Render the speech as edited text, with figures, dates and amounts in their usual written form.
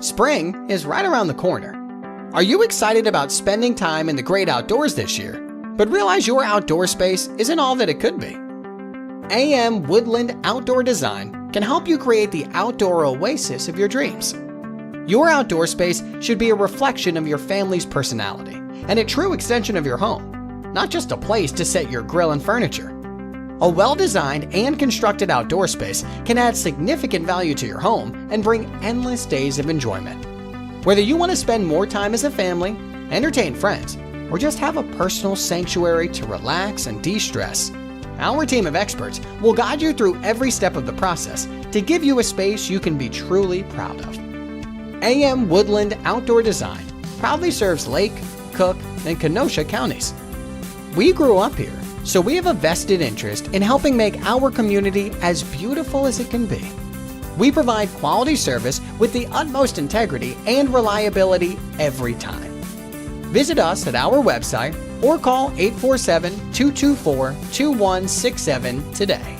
Spring is right around the corner. Are you excited about spending time in the great outdoors this year, but realize your outdoor space isn't all that it could be? AM Woodland Outdoor Design can help you create the outdoor oasis of your dreams. Your outdoor space should be a reflection of your family's personality and a true extension of your home, not just a place to set your grill and furniture. A well-designed and constructed outdoor space can add significant value to your home and bring endless days of enjoyment. Whether you want to spend more time as a family, entertain friends, or just have a personal sanctuary to relax and de-stress, our team of experts will guide you through every step of the process to give you a space you can be truly proud of. AM Woodland Outdoor Design proudly serves Lake, Cook, and Kenosha counties. We grew up here, so we have a vested interest in helping make our community as beautiful as it can be. We provide quality service with the utmost integrity and reliability every time. Visit us at our website or call 847-224-2167 today.